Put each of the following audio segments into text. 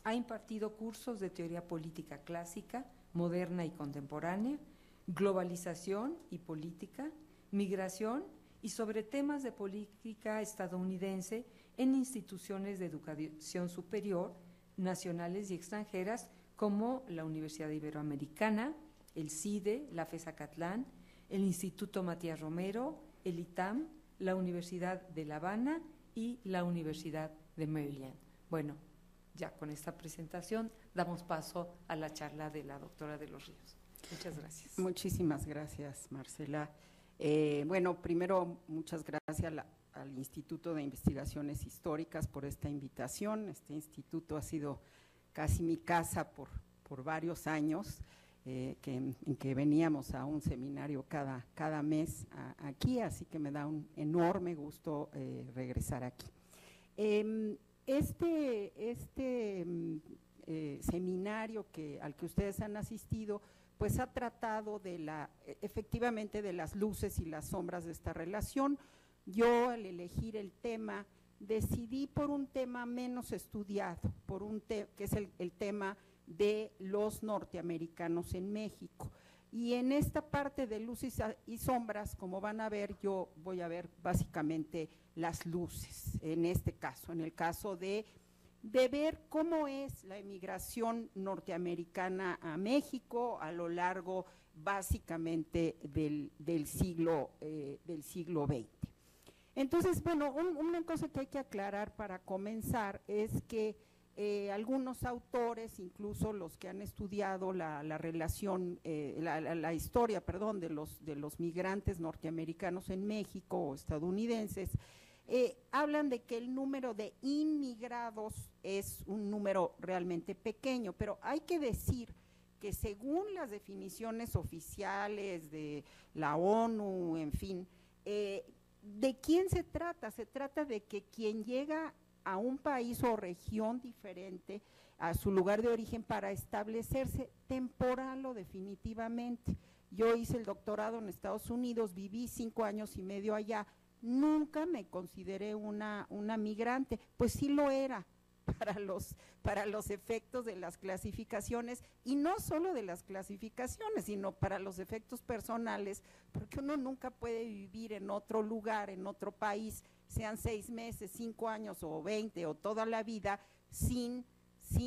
Ha impartido cursos de teoría política clásica, moderna y contemporánea, globalización y política, migración y sobre temas de política estadounidense en instituciones de educación superior, nacionales y extranjeras, como la Universidad Iberoamericana, el CIDE, la FES Acatlán, el Instituto Matías Romero, el ITAM, la Universidad de La Habana y la Universidad de Maryland. Bueno, ya con esta presentación damos paso a la charla de la doctora de los Ríos. Muchas gracias. Muchísimas gracias, Marcela. Bueno, primero, muchas gracias al Instituto de Investigaciones Históricas por esta invitación. Este instituto ha sido casi mi casa por varios años, en que veníamos a un seminario cada mes aquí, así que me da un enorme gusto regresar aquí. Seminario al que ustedes han asistido, pues ha tratado efectivamente de las luces y las sombras de esta relación. Yo, al elegir el tema, decidí por un tema menos estudiado, que es el tema de los norteamericanos en México. Y en esta parte de luces y sombras, como van a ver, yo voy a ver básicamente las luces, en este caso, en el caso de ver cómo es la emigración norteamericana a México a lo largo básicamente del siglo XX. Entonces, bueno, una cosa que hay que aclarar para comenzar es que algunos autores, incluso los que han estudiado la relación, la historia, perdón, de los migrantes norteamericanos en México o estadounidenses, hablan de que el número de inmigrados es un número realmente pequeño, pero hay que decir que según las definiciones oficiales de la ONU, en fin, ¿de quién se trata? Se trata de que quien llega a un país o región diferente a su lugar de origen para establecerse temporal o definitivamente. Yo hice el doctorado en Estados Unidos, viví 5 años y medio allá, nunca me consideré una migrante, pues sí lo era para los efectos de las clasificaciones, y no solo de las clasificaciones, sino para los efectos personales, porque uno nunca puede vivir en otro lugar, en otro país, sean 6 meses, 5 años o 20 o toda la vida, sin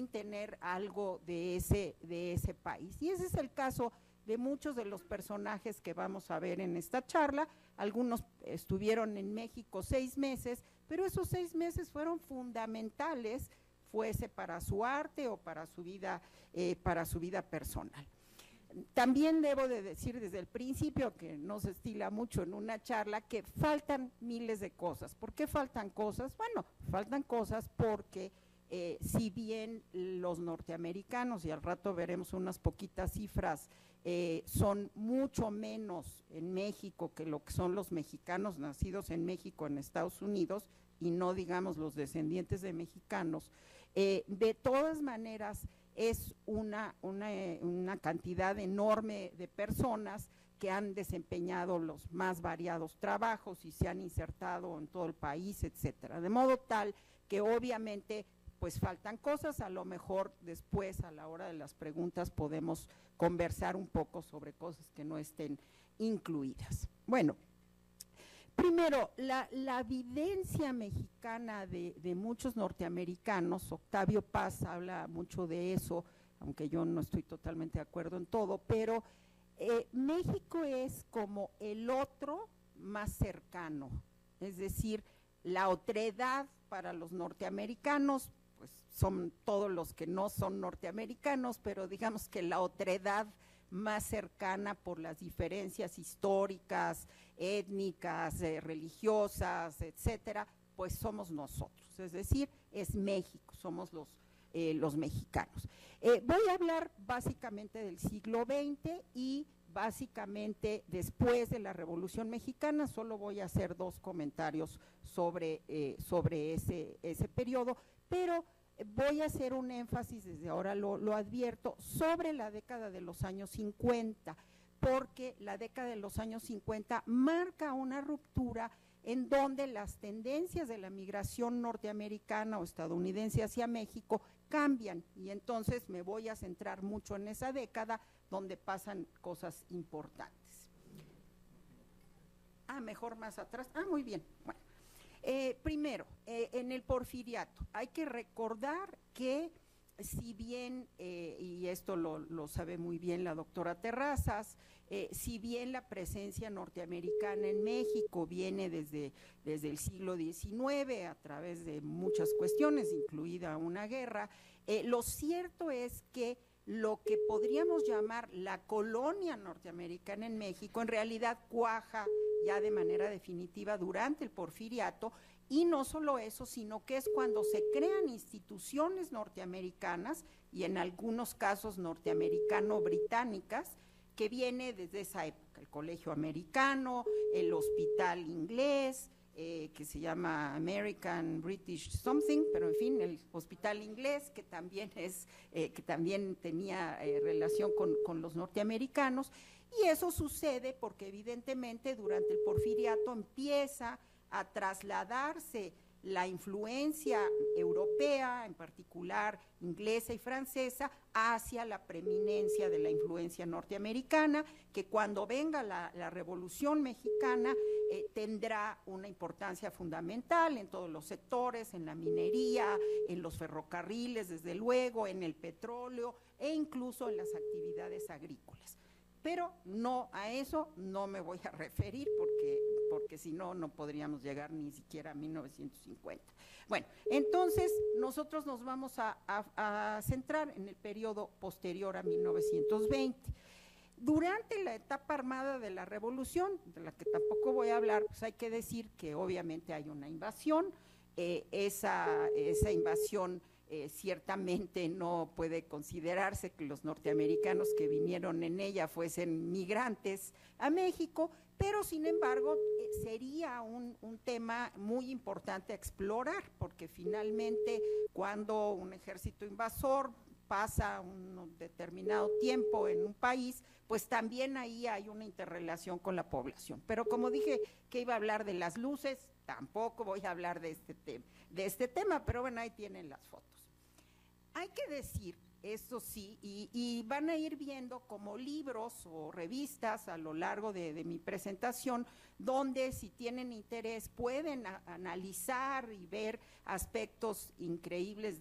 tener algo de ese país. Y ese es el caso de muchos de los personajes que vamos a ver en esta charla. Algunos estuvieron en México 6 meses, pero esos 6 meses fueron fundamentales, fuese para su arte o para su vida personal. También debo de decir desde el principio, que no se estila mucho en una charla, que faltan miles de cosas. ¿Por qué faltan cosas? Bueno, faltan cosas porque si bien los norteamericanos, y al rato veremos unas poquitas cifras, son mucho menos en México que lo que son los mexicanos nacidos en México, en Estados Unidos, y no digamos los descendientes de mexicanos, de todas maneras es una cantidad enorme de personas que han desempeñado los más variados trabajos y se han insertado en todo el país, etcétera, de modo tal que obviamente pues faltan cosas. A lo mejor después, a la hora de las preguntas, podemos conversar un poco sobre cosas que no estén incluidas. Bueno, primero, la vivencia mexicana de muchos norteamericanos, Octavio Paz habla mucho de eso, aunque yo no estoy totalmente de acuerdo en todo, pero México es como el otro más cercano, es decir, la otredad para los norteamericanos, pues son todos los que no son norteamericanos, pero digamos que la otredad más cercana por las diferencias históricas, étnicas, religiosas, etcétera, pues somos nosotros, es decir, es México, somos los mexicanos. Voy a hablar básicamente del siglo XX y básicamente después de la Revolución Mexicana. Solo voy a hacer 2 comentarios sobre ese periodo, pero voy a hacer un énfasis, desde ahora lo advierto, sobre la década de los años 50, porque la década de los años 50 marca una ruptura en donde las tendencias de la migración norteamericana o estadounidense hacia México cambian, y entonces me voy a centrar mucho en esa década donde pasan cosas importantes. Mejor más atrás. Muy bien. Bueno, primero, en el Porfiriato, hay que recordar que si bien, y esto lo sabe muy bien la doctora Terrazas, si bien la presencia norteamericana en México viene desde el siglo XIX a través de muchas cuestiones, incluida una guerra, lo cierto es que lo que podríamos llamar la colonia norteamericana en México en realidad cuaja ya de manera definitiva durante el Porfiriato. Y no solo eso, sino que es cuando se crean instituciones norteamericanas, y en algunos casos norteamericano-británicas, que viene desde esa época, el Colegio Americano, el Hospital Inglés, que se llama American British Something, pero en fin, el Hospital Inglés, que también tenía relación con los norteamericanos, y eso sucede porque evidentemente durante el Porfiriato empieza a trasladarse la influencia europea, en particular inglesa y francesa, hacia la preeminencia de la influencia norteamericana, que cuando venga la Revolución Mexicana tendrá una importancia fundamental en todos los sectores, en la minería, en los ferrocarriles, desde luego, en el petróleo e incluso en las actividades agrícolas. Pero no, a eso no me voy a referir porque si no, no podríamos llegar ni siquiera a 1950. Bueno, entonces nosotros nos vamos a centrar en el periodo posterior a 1920. Durante la etapa armada de la Revolución, de la que tampoco voy a hablar, pues hay que decir que obviamente hay una invasión, esa invasión ciertamente no puede considerarse que los norteamericanos que vinieron en ella fuesen migrantes a México, pero sin embargo sería un tema muy importante a explorar, porque finalmente cuando un ejército invasor pasa un determinado tiempo en un país, pues también ahí hay una interrelación con la población. Pero como dije que iba a hablar de las luces, tampoco voy a hablar de este tema, pero bueno, ahí tienen las fotos. Hay que decir, eso sí, y van a ir viendo como libros o revistas a lo largo de mi presentación, donde si tienen interés pueden analizar y ver aspectos increíbles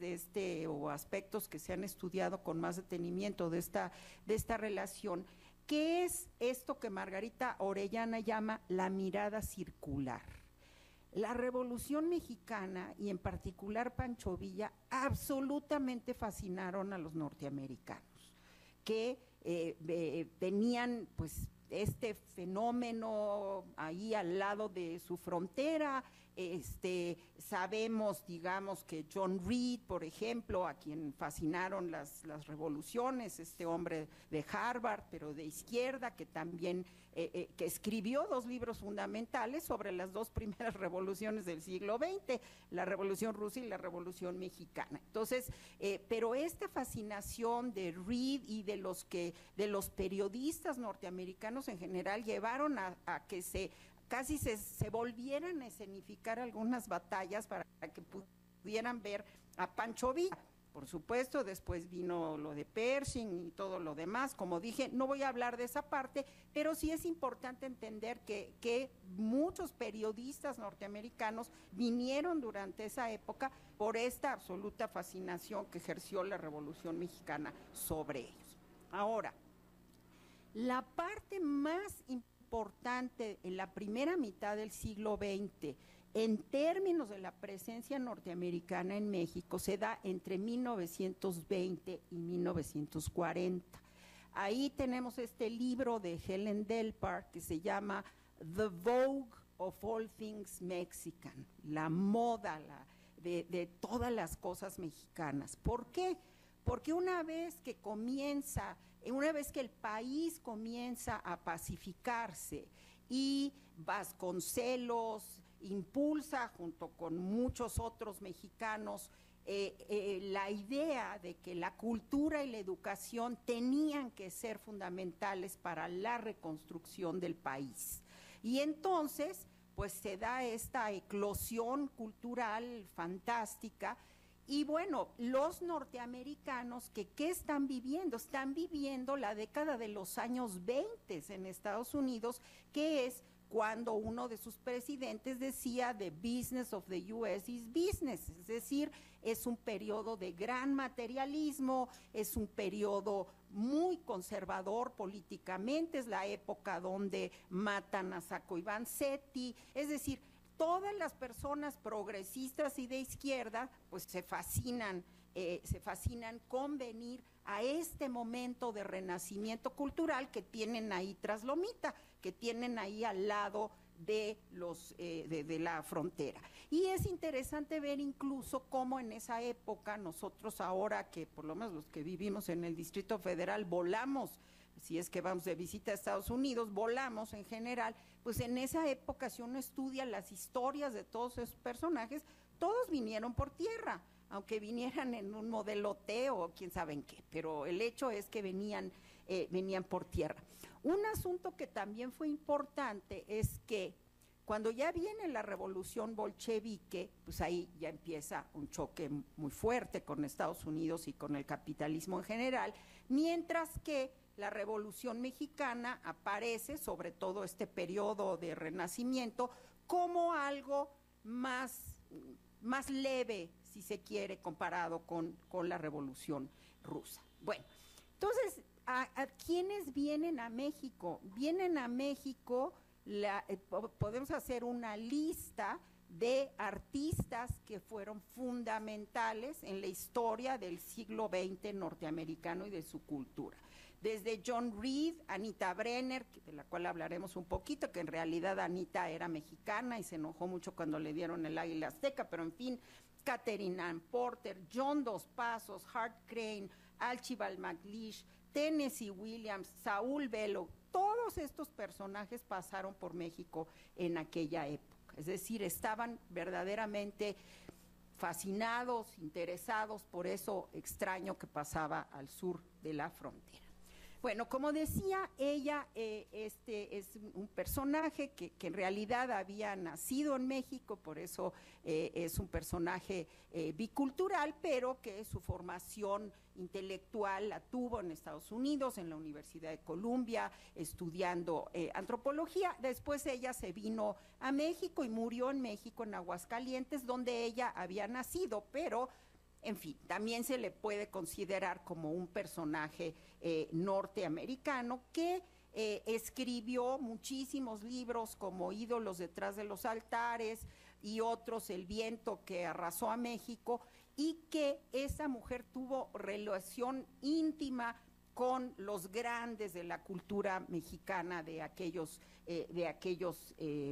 o aspectos que se han estudiado con más detenimiento de esta relación, que es esto que Margarita Orellana llama la mirada circular. La Revolución Mexicana, y en particular Pancho Villa, absolutamente fascinaron a los norteamericanos, que tenían pues este fenómeno ahí al lado de su frontera. Sabemos, digamos, que John Reed, por ejemplo, a quien fascinaron las revoluciones, este hombre de Harvard, pero de izquierda, que también que escribió 2 libros fundamentales sobre las 2 primeras revoluciones del siglo XX, la Revolución Rusa y la Revolución Mexicana. Entonces, pero esta fascinación de Reed y de los periodistas norteamericanos en general llevaron a que casi se volvieran a escenificar algunas batallas para que pudieran ver a Pancho Villa. Por supuesto, después vino lo de Pershing y todo lo demás. Como dije, no voy a hablar de esa parte, pero sí es importante entender que muchos periodistas norteamericanos vinieron durante esa época por esta absoluta fascinación que ejerció la Revolución Mexicana sobre ellos. Ahora, la parte más importante en la primera mitad del siglo XX, en términos de la presencia norteamericana en México, se da entre 1920 y 1940. Ahí tenemos este libro de Helen Delpar que se llama The Vogue of All Things Mexican, la moda de todas las cosas mexicanas. ¿Por qué? Porque una vez que el país comienza a pacificarse y Vasconcelos impulsa junto con muchos otros mexicanos la idea de que la cultura y la educación tenían que ser fundamentales para la reconstrucción del país. Y entonces, pues se da esta eclosión cultural fantástica. Y bueno, los norteamericanos, ¿qué están viviendo? Están viviendo la década de los años 20 en Estados Unidos, que es cuando uno de sus presidentes decía the business of the US is business, es decir, es un periodo de gran materialismo, es un periodo muy conservador políticamente, es la época donde matan a Sacco y Vanzetti, es decir, todas las personas progresistas y de izquierda pues se fascinan con venir a este momento de renacimiento cultural que tienen ahí tras Lomita, que tienen ahí al lado de la frontera. Y es interesante ver incluso cómo en esa época nosotros ahora que por lo menos los que vivimos en el Distrito Federal volamos, si es que vamos de visita a Estados Unidos, volamos en general, pues en esa época si uno estudia las historias de todos esos personajes, todos vinieron por tierra, aunque vinieran en un modelo T o quién sabe en qué, pero el hecho es que venían por tierra. Un asunto que también fue importante es que cuando ya viene la revolución bolchevique, pues ahí ya empieza un choque muy fuerte con Estados Unidos y con el capitalismo en general, mientras que la Revolución Mexicana aparece, sobre todo este periodo de renacimiento, como algo más leve, si se quiere, comparado con la Revolución Rusa. Bueno, entonces, ¿a quiénes vienen a México? Vienen a México, podemos hacer una lista de artistas que fueron fundamentales en la historia del siglo XX norteamericano y de su cultura. Desde John Reed, Anita Brenner, de la cual hablaremos un poquito, que en realidad Anita era mexicana y se enojó mucho cuando le dieron el Águila Azteca, pero en fin, Catherine Ann Porter, John Dos Passos, Hart Crane, Archibald MacLeish, Tennessee Williams, Saúl Bellow, todos estos personajes pasaron por México en aquella época, es decir, estaban verdaderamente fascinados, interesados por eso extraño que pasaba al sur de la frontera. Bueno, como decía, ella es un personaje que en realidad había nacido en México, por eso es un personaje bicultural, pero que su formación intelectual la tuvo en Estados Unidos, en la Universidad de Columbia, estudiando antropología. Después ella se vino a México y murió en México, en Aguascalientes, donde ella había nacido, pero en fin, también se le puede considerar como un personaje norteamericano que escribió muchísimos libros como Ídolos detrás de los altares y otros, El viento que arrasó a México, y que esa mujer tuvo relación íntima con los grandes de la cultura mexicana de aquellos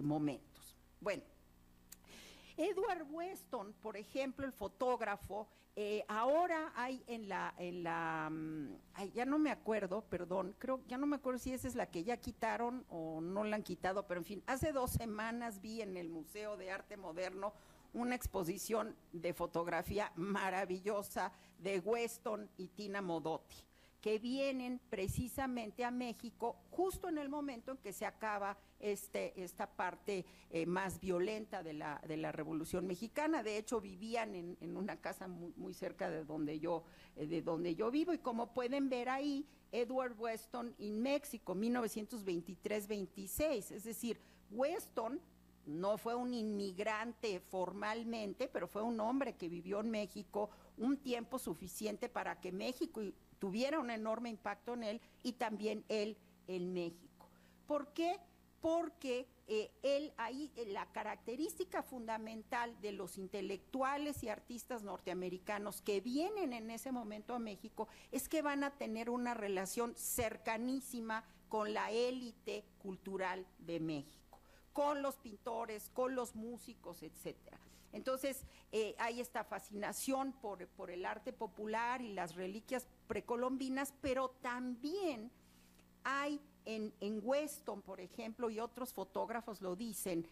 momentos. Bueno, Edward Weston, por ejemplo, el fotógrafo, ahora hay ya no me acuerdo, perdón, ya no me acuerdo si esa es la que ya quitaron o no la han quitado, pero en fin, hace 2 semanas vi en el Museo de Arte Moderno una exposición de fotografía maravillosa de Weston y Tina Modotti, que vienen precisamente a México justo en el momento en que se acaba esta parte más violenta de la Revolución Mexicana. De hecho, vivían en una casa muy cerca de donde yo vivo, y como pueden ver ahí, Edward Weston in México, 1923-26, es decir, Weston no fue un inmigrante formalmente, pero fue un hombre que vivió en México un tiempo suficiente para que México tuviera un enorme impacto en él, y también él en México. ¿Por qué? Porque la característica fundamental de los intelectuales y artistas norteamericanos que vienen en ese momento a México es que van a tener una relación cercanísima con la élite cultural de México, con los pintores, con los músicos, etcétera. Entonces, hay esta fascinación por el arte popular y las reliquias precolombinas, pero también hay en Weston, por ejemplo, y otros fotógrafos lo dicen,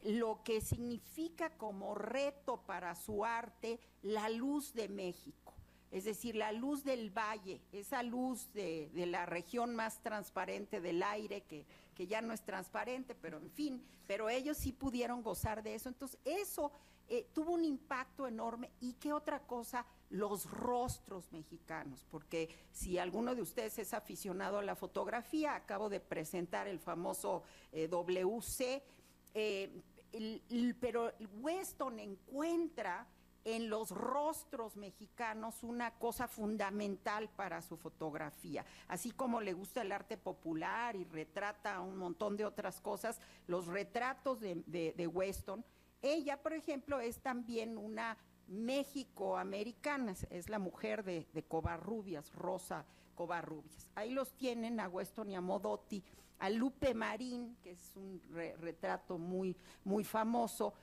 lo que significa como reto para su arte la luz de México. es decir, la luz del valle, esa luz de la región más transparente del aire, que ya no es transparente, pero en fin, pero ellos sí pudieron gozar de eso. Entonces, eso tuvo un impacto enorme. ¿Y qué otra cosa? Los rostros mexicanos, porque si alguno de ustedes es aficionado a la fotografía, acabo de presentar el famoso WC, pero Weston encuentra en los rostros mexicanos una cosa fundamental para su fotografía. Así como le gusta el arte popular y retrata un montón de otras cosas, los retratos de Weston, ella, por ejemplo, es también una México-americana, es la mujer de Covarrubias, Rosa Covarrubias. Ahí los tienen a Weston y a Modotti, a Lupe Marín, que es un retrato muy, muy famoso,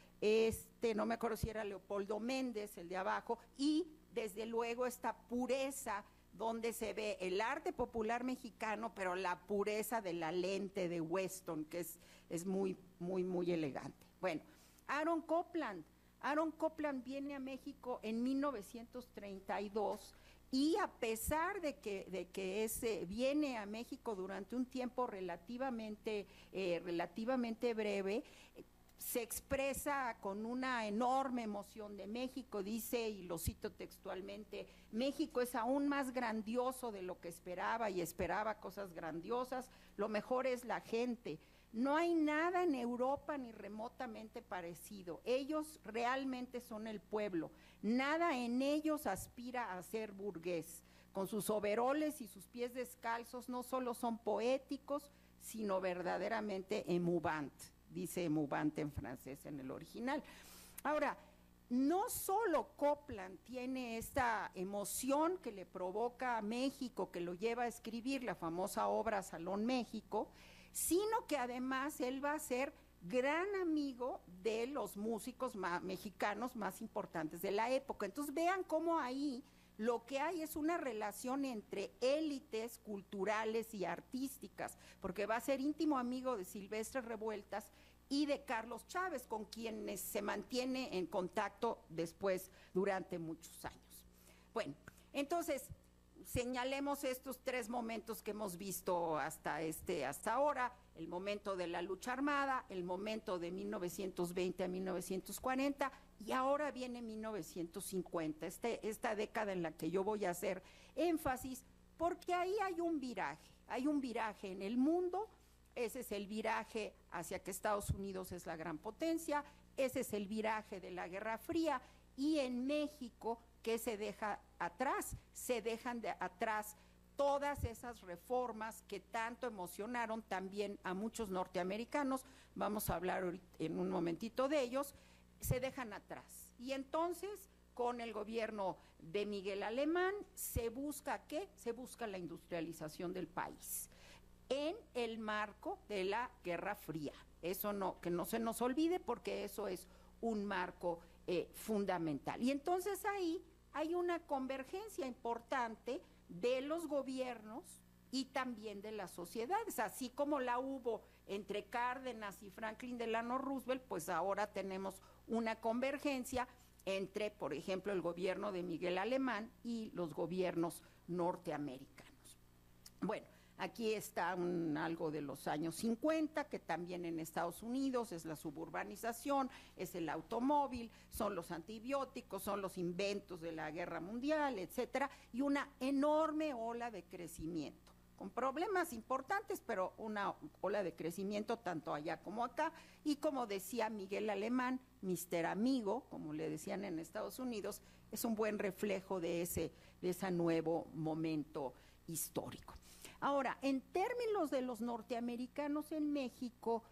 no me acuerdo si era Leopoldo Méndez, el de abajo, y desde luego esta pureza donde se ve el arte popular mexicano, pero la pureza de la lente de Weston, que es muy, muy, muy elegante. Bueno, Aaron Copland viene a México en 1932 y a pesar de que viene a México durante un tiempo relativamente breve, se expresa con una enorme emoción de México, dice, y lo cito textualmente: México es aún más grandioso de lo que esperaba y esperaba cosas grandiosas, lo mejor es la gente. No hay nada en Europa ni remotamente parecido. Ellos realmente son el pueblo. Nada en ellos aspira a ser burgués. Con sus overoles y sus pies descalzos no solo son poéticos, sino verdaderamente émouvantes, dice émouvant en francés en el original. Ahora, no solo Copland tiene esta emoción que le provoca a México, que lo lleva a escribir la famosa obra Salón México, sino que además él va a ser gran amigo de los músicos mexicanos más importantes de la época. Entonces vean cómo ahí lo que hay es una relación entre élites culturales y artísticas, porque va a ser íntimo amigo de Silvestre Revueltas y de Carlos Chávez, con quienes se mantiene en contacto después durante muchos años. Bueno, entonces señalemos estos tres momentos que hemos visto hasta ahora: el momento de la lucha armada, el momento de 1920 a 1940, y ahora viene 1950, esta década en la que yo voy a hacer énfasis, porque ahí hay un viraje en el mundo. Ese es el viraje hacia que Estados Unidos es la gran potencia, ese es el viraje de la Guerra Fría, y en México, ¿qué se deja atrás? Se dejan atrás todas esas reformas que tanto emocionaron también a muchos norteamericanos. Vamos a hablar en un momentito de ellos. Se dejan atrás. Y entonces, con el gobierno de Miguel Alemán, se busca ¿qué? Se busca la industrialización del país en el marco de la Guerra Fría. Eso no, que no se nos olvide, porque eso es un marco fundamental. Y entonces ahí hay una convergencia importante de los gobiernos y también de las sociedades, así como la hubo entre Cárdenas y Franklin Delano Roosevelt, pues ahora tenemos una convergencia entre, por ejemplo, el gobierno de Miguel Alemán y los gobiernos norteamericanos. Bueno, aquí está algo de los años 50, que también en Estados Unidos es la suburbanización, es el automóvil, son los antibióticos, son los inventos de la guerra mundial, etcétera, y una enorme ola de crecimiento, con problemas importantes, pero una ola de crecimiento tanto allá como acá. Y como decía Miguel Alemán, Mr. Amigo, como le decían en Estados Unidos, es un buen reflejo de ese nuevo momento histórico. Ahora, en términos de los norteamericanos en México,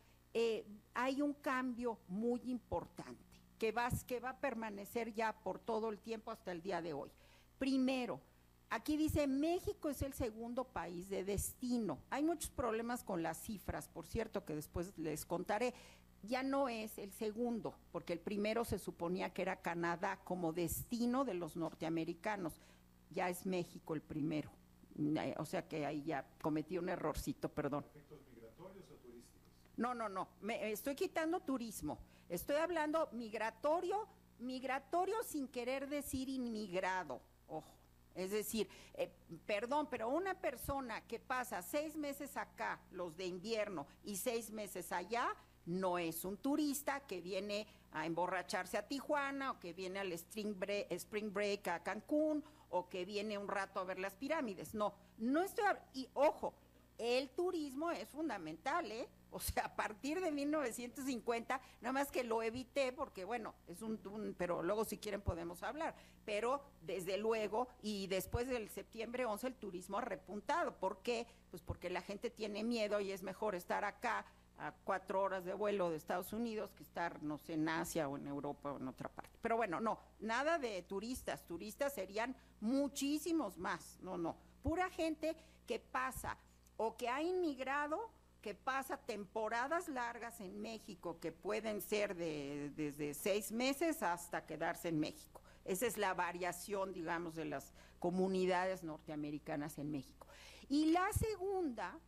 hay un cambio muy importante que va a permanecer ya por todo el tiempo hasta el día de hoy. Primero, aquí dice: México es el segundo país de destino. Hay muchos problemas con las cifras, por cierto, que después les contaré. Ya no es el segundo, porque el primero se suponía que era Canadá como destino de los norteamericanos. Ya es México el primero. O sea que ahí ya cometí un errorcito, perdón. ¿Efectos migratorios o turísticos? No, me estoy quitando turismo. Estoy hablando migratorio sin querer decir inmigrado, ojo. Es decir, perdón, pero una persona que pasa 6 meses acá, los de invierno, y 6 meses allá, no es un turista que viene a emborracharse a Tijuana, o que viene al spring break a Cancún, o que viene un rato a ver las pirámides. No, no estoy, y ojo, el turismo es fundamental, ¿eh? O sea, a partir de 1950, nada más que lo evité porque, bueno, es pero luego si quieren podemos hablar, pero desde luego, y después del septiembre 11 el turismo ha repuntado. ¿Por qué? Pues porque la gente tiene miedo y es mejor estar acá a 4 horas de vuelo de Estados Unidos que estar, no sé, en Asia o en Europa o en otra parte. Pero bueno, no, nada de turistas serían muchísimos más, no, pura gente que pasa o que ha inmigrado, que pasa temporadas largas en México, que pueden ser desde 6 meses hasta quedarse en México. Esa es la variación, digamos, de las comunidades norteamericanas en México. Y la segunda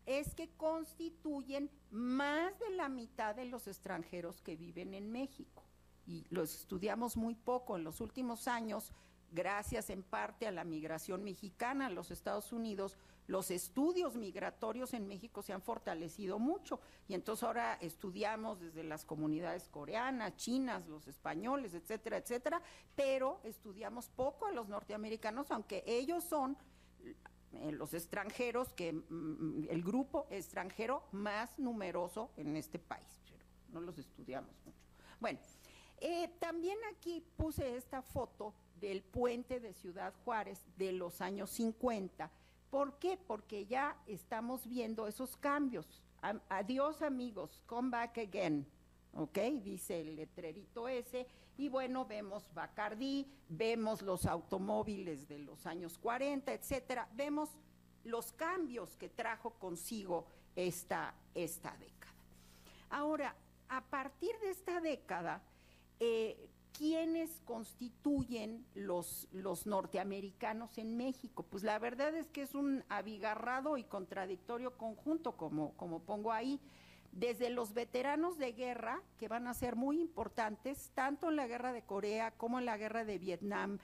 es que constituyen más de la mitad de los extranjeros que viven en México. Y los estudiamos muy poco en los últimos años, gracias en parte a la migración mexicana a los Estados Unidos. Los estudios migratorios en México se han fortalecido mucho y entonces ahora estudiamos desde las comunidades coreanas, chinas, los españoles, etcétera, etcétera, pero estudiamos poco a los norteamericanos, aunque ellos son los extranjeros, el grupo extranjero más numeroso en este país, pero no los estudiamos mucho. Bueno, también aquí puse esta foto del puente de Ciudad Juárez de los años 50. ¿Por qué? Porque ya estamos viendo esos cambios. Adiós amigos, come back again, ¿ok? Dice el letrerito ese, y bueno, vemos Bacardí, vemos los automóviles de los años 40, etcétera, vemos los cambios que trajo consigo esta década. Ahora, a partir de esta década, ¿quiénes constituyen los norteamericanos en México? Pues la verdad es que es un abigarrado y contradictorio conjunto, como pongo ahí, desde los veteranos de guerra, que van a ser muy importantes, tanto en la guerra de Corea como en la guerra de Vietnam.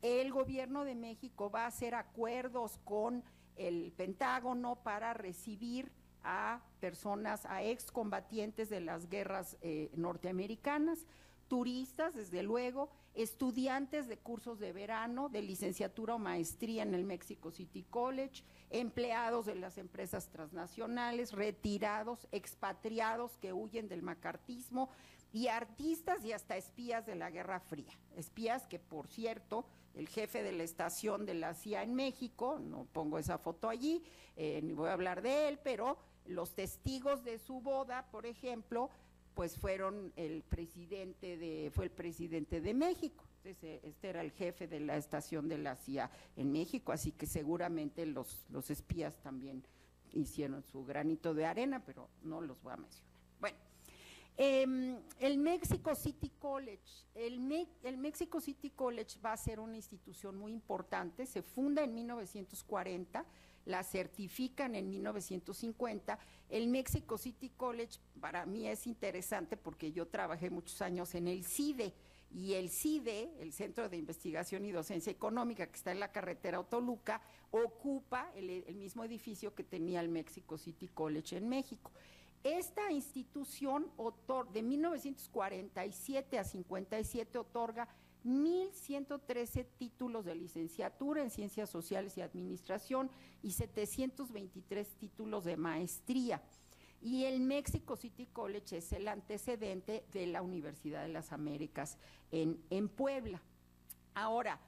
El gobierno de México va a hacer acuerdos con el Pentágono para recibir a personas, a excombatientes de las guerras norteamericanas, turistas, desde luego, estudiantes de cursos de verano, de licenciatura o maestría en el Mexico City College, empleados de las empresas transnacionales, retirados, expatriados que huyen del macartismo, y artistas y hasta espías de la Guerra Fría. Espías que, por cierto, el jefe de la estación de la CIA en México, no pongo esa foto allí, ni voy a hablar de él, pero los testigos de su boda, por ejemplo, pues fue el presidente de México. Entonces, este era el jefe de la estación de la CIA en México, así que seguramente los espías también hicieron su granito de arena, pero no los voy a mencionar. Bueno, el Mexico City College, el Mexico City College va a ser una institución muy importante, se funda en 1940, la certifican en 1950. El Mexico City College para mí es interesante porque yo trabajé muchos años en el CIDE, y el CIDE, el Centro de Investigación y Docencia Económica, que está en la carretera Toluca, ocupa el mismo edificio que tenía el Mexico City College en México. Esta institución de 1947 a 57 otorga 1,113 títulos de licenciatura en Ciencias Sociales y Administración y 723 títulos de maestría. Y el Mexico City College es el antecedente de la Universidad de las Américas en Puebla. Ahora,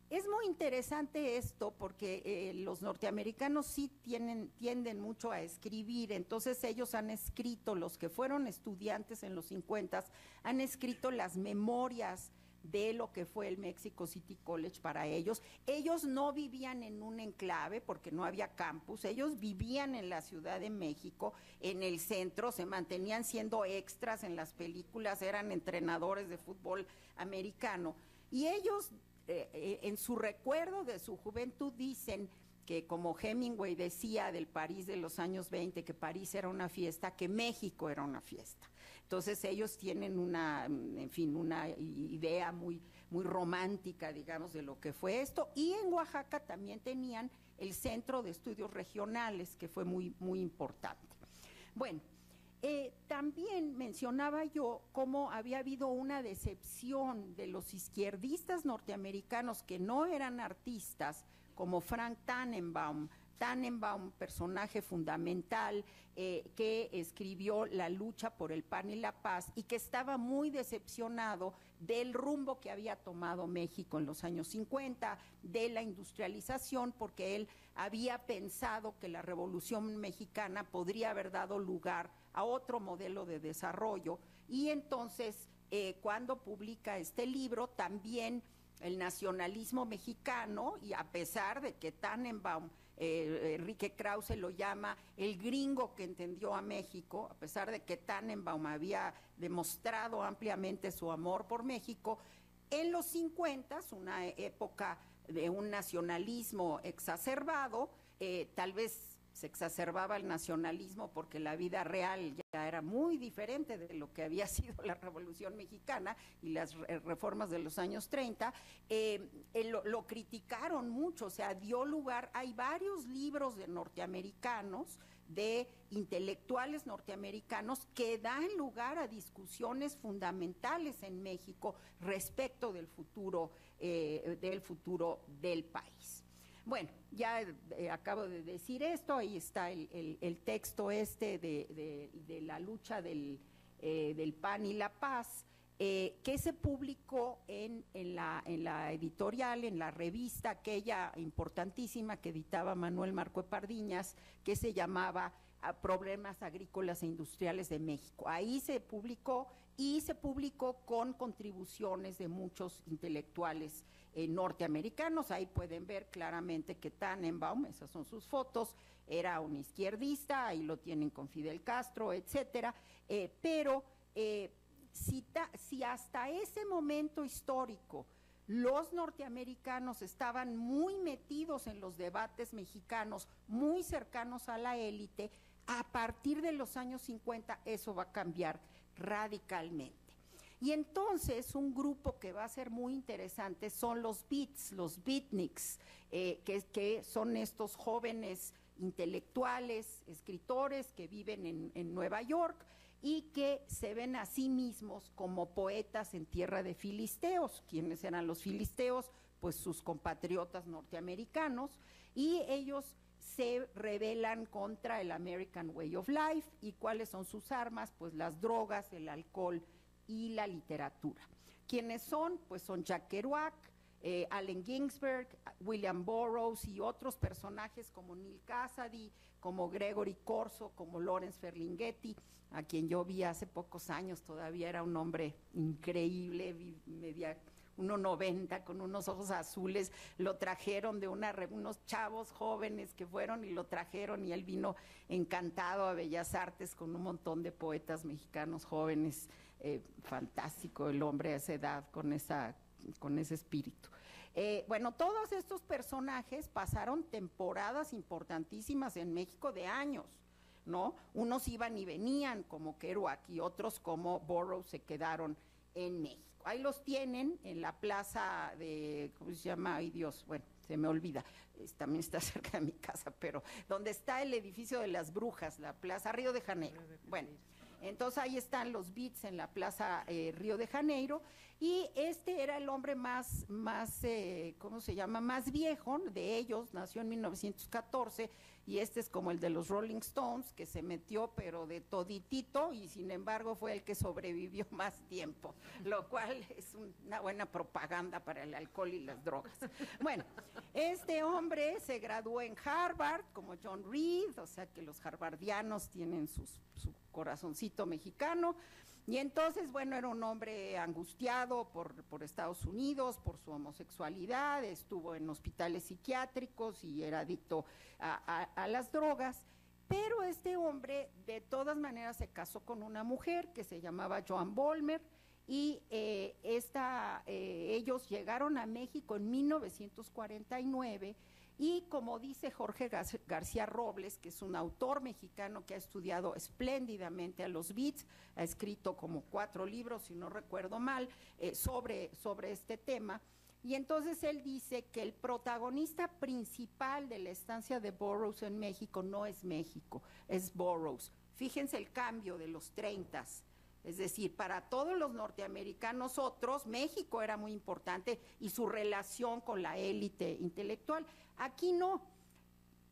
es muy interesante esto porque los norteamericanos sí tienden mucho a escribir, entonces ellos han escrito, los que fueron estudiantes en los 50, han escrito las memorias de lo que fue el Mexico City College para ellos. Ellos no vivían en un enclave porque no había campus, ellos vivían en la Ciudad de México, en el centro, se mantenían siendo extras en las películas, eran entrenadores de fútbol americano, y ellos en su recuerdo de su juventud dicen que, como Hemingway decía del París de los años 20, que París era una fiesta, que México era una fiesta. Entonces ellos tienen una idea muy romántica, digamos, de lo que fue esto. Y en Oaxaca también tenían el Centro de Estudios Regionales, que fue muy importante. Bueno, también mencionaba yo cómo había habido una decepción de los izquierdistas norteamericanos que no eran artistas, como Frank Tannenbaum, personaje fundamental que escribió La lucha por el pan y la paz y que estaba muy decepcionado del rumbo que había tomado México en los años 50, de la industrialización, porque él había pensado que la Revolución Mexicana podría haber dado lugar a otro modelo de desarrollo. Y entonces, cuando publica este libro, también el nacionalismo mexicano, y a pesar de que Tannenbaum, Enrique Krause lo llama el gringo que entendió a México, a pesar de que Tannenbaum había demostrado ampliamente su amor por México, en los 50, una época de un nacionalismo exacerbado, tal vez se exacerbaba el nacionalismo porque la vida real ya era muy diferente de lo que había sido la Revolución Mexicana y las reformas de los años 30, lo criticaron mucho, o sea, dio lugar, hay varios libros de norteamericanos, de intelectuales norteamericanos que dan lugar a discusiones fundamentales en México respecto del futuro del país. Bueno, ya acabo de decir esto, ahí está el texto de la lucha del pan y la paz, que se publicó en la editorial, en la revista aquella importantísima que editaba Manuel Marco Pardiñas, que se llamaba Problemas Agrícolas e Industriales de México. Ahí se publicó y se publicó con contribuciones de muchos intelectuales norteamericanos. Ahí pueden ver claramente que Tannenbaum, esas son sus fotos, era un izquierdista, ahí lo tienen con Fidel Castro, etcétera, pero si hasta ese momento histórico los norteamericanos estaban muy metidos en los debates mexicanos, muy cercanos a la élite, a partir de los años 50 eso va a cambiar radicalmente. Y entonces un grupo que va a ser muy interesante son los beats, los beatniks, que son estos jóvenes intelectuales, escritores que viven en Nueva York y que se ven a sí mismos como poetas en tierra de filisteos. ¿Quiénes eran los filisteos? Pues sus compatriotas norteamericanos, y ellos se rebelan contra el American Way of Life. ¿Y cuáles son sus armas? Pues las drogas, el alcohol y la literatura. ¿Quiénes son? Pues son Jack Kerouac, Allen Ginsberg, William Burroughs y otros personajes como Neal Cassady, como Gregory Corso, como Lawrence Ferlinghetti, a quien yo vi hace pocos años, todavía era un hombre increíble, media 1.90 con unos ojos azules, lo trajeron de unos chavos jóvenes que fueron y lo trajeron, y él vino encantado a Bellas Artes con un montón de poetas mexicanos jóvenes, fantástico el hombre a esa edad con ese espíritu. Bueno, todos estos personajes pasaron temporadas importantísimas en México de años, ¿no? Unos iban y venían como Kerouac y otros como Burroughs se quedaron en México. Ahí los tienen en la plaza de, ¿cómo se llama? Ay Dios, bueno, se me olvida, también está cerca de mi casa, pero donde está el edificio de las brujas, la plaza Río de Janeiro. Bueno, entonces ahí están los beats en la plaza Río de Janeiro, y este era el hombre más ¿cómo se llama? Más viejo de ellos, nació en 1914, y este es como el de los Rolling Stones, que se metió pero de toditito, y sin embargo fue el que sobrevivió más tiempo, lo cual es una buena propaganda para el alcohol y las drogas. Bueno, este hombre se graduó en Harvard como John Reed, o sea que los harvardianos tienen su corazoncito mexicano. Y entonces, bueno, era un hombre angustiado por Estados Unidos, por su homosexualidad, estuvo en hospitales psiquiátricos y era adicto a las drogas, pero este hombre de todas maneras se casó con una mujer que se llamaba Joan Vollmer, y ellos llegaron a México en 1949, Y como dice Jorge García Robles, que es un autor mexicano que ha estudiado espléndidamente a los Beats, ha escrito como 4 libros, si no recuerdo mal, sobre este tema. Y entonces él dice que el protagonista principal de la estancia de Burroughs en México no es México, es Burroughs. Fíjense el cambio de los 30s. Es decir, para todos los norteamericanos otros, México era muy importante y su relación con la élite intelectual. Aquí no,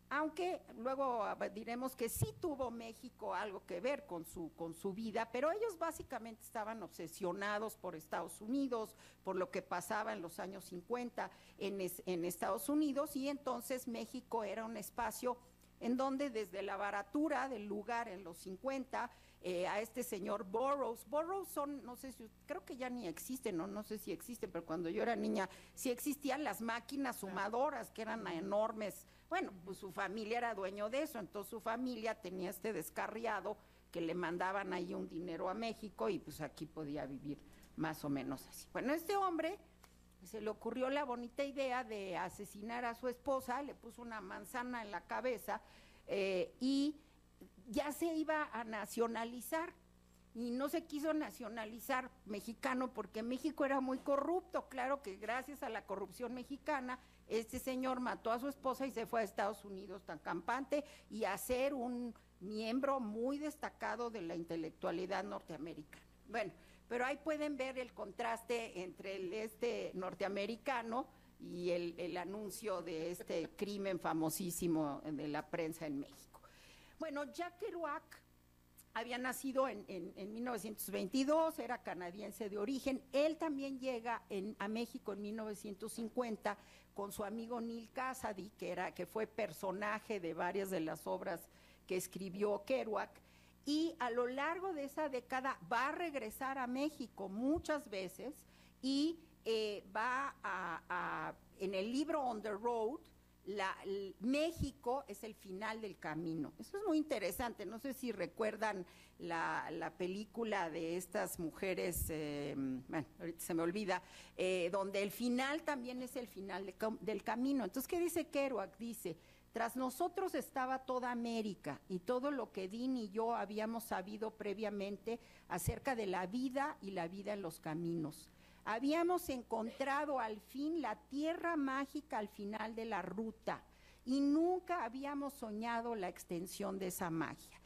aunque luego diremos que sí tuvo México algo que ver con su vida, pero ellos básicamente estaban obsesionados por Estados Unidos, por lo que pasaba en los años 50 en Estados Unidos, y entonces México era un espacio en donde desde la baratura del lugar en los 50, a este señor Burroughs son, no sé si, creo que ya ni existen, no sé si existen, pero cuando yo era niña sí existían las máquinas sumadoras que eran enormes. Bueno, pues su familia era dueño de eso, entonces su familia tenía este descarriado que le mandaban ahí un dinero a México y pues aquí podía vivir más o menos así. Bueno, este hombre se le ocurrió la bonita idea de asesinar a su esposa, le puso una manzana en la cabeza y ya se iba a nacionalizar, y no se quiso nacionalizar mexicano porque México era muy corrupto. Claro que gracias a la corrupción mexicana, este señor mató a su esposa y se fue a Estados Unidos tan campante y a ser un miembro muy destacado de la intelectualidad norteamericana. Bueno, pero ahí pueden ver el contraste entre este norteamericano y el anuncio de este crimen famosísimo de la prensa en México. Bueno, Jack Kerouac había nacido en 1922, era canadiense de origen. Él también llega a México en 1950 con su amigo Neal Cassady, que fue personaje de varias de las obras que escribió Kerouac, y a lo largo de esa década va a regresar a México muchas veces y va en el libro On the Road, México es el final del camino. Eso es muy interesante. No sé si recuerdan la película de estas mujeres, bueno, ahorita se me olvida, donde el final también es el final del camino. Entonces, ¿qué dice Kerouac? Dice: tras nosotros estaba toda América y todo lo que Dean y yo habíamos sabido previamente acerca de la vida y la vida en los caminos. Habíamos encontrado al fin la tierra mágica al final de la ruta y nunca habíamos soñado la extensión de esa magia.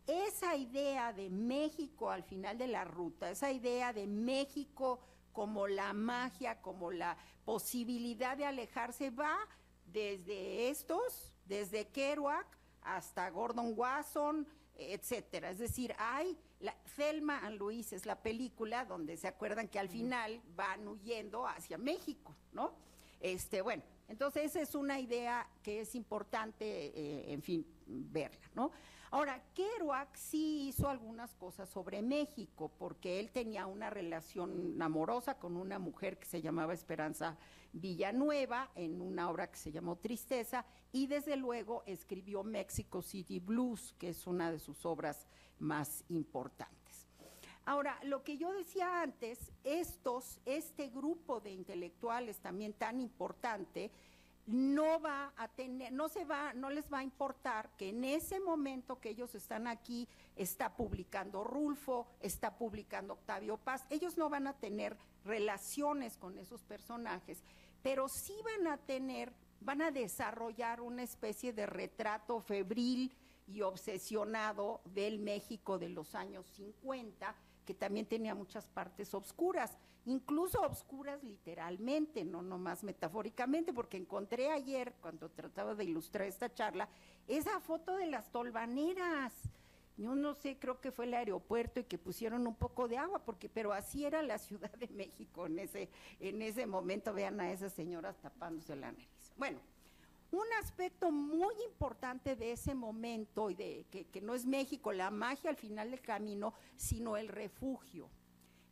Esa idea de México al final de la ruta, esa idea de México como la magia, como la posibilidad de alejarse, va desde Kerouac hasta Gordon Wasson, etcétera. Es decir, hay Thelma and Louise es la película donde se acuerdan que al final van huyendo hacia México, ¿no? Bueno, entonces esa es una idea que es importante, en fin, verla, ¿no? Ahora, Kerouac sí hizo algunas cosas sobre México, porque él tenía una relación amorosa con una mujer que se llamaba Esperanza Villanueva, en una obra que se llamó Tristeza, y desde luego escribió Mexico City Blues, que es una de sus obras más importantes. Ahora, lo que yo decía antes, este grupo de intelectuales también tan importante, no les va a importar que en ese momento que ellos están aquí, está publicando Rulfo, está publicando Octavio Paz. Ellos no van a tener relaciones con esos personajes, pero sí van a desarrollar una especie de retrato febril y obsesionado del México de los años 50, que también tenía muchas partes obscuras, incluso obscuras literalmente, no nomás metafóricamente, porque encontré ayer, cuando trataba de ilustrar esta charla, esa foto de las tolvaneras. Yo no sé, creo que fue el aeropuerto y que pusieron un poco de agua, pero así era la Ciudad de México en ese momento. Vean a esas señoras tapándose la nariz. Bueno, un aspecto muy importante de ese momento, y que no es México, la magia al final del camino, sino el refugio.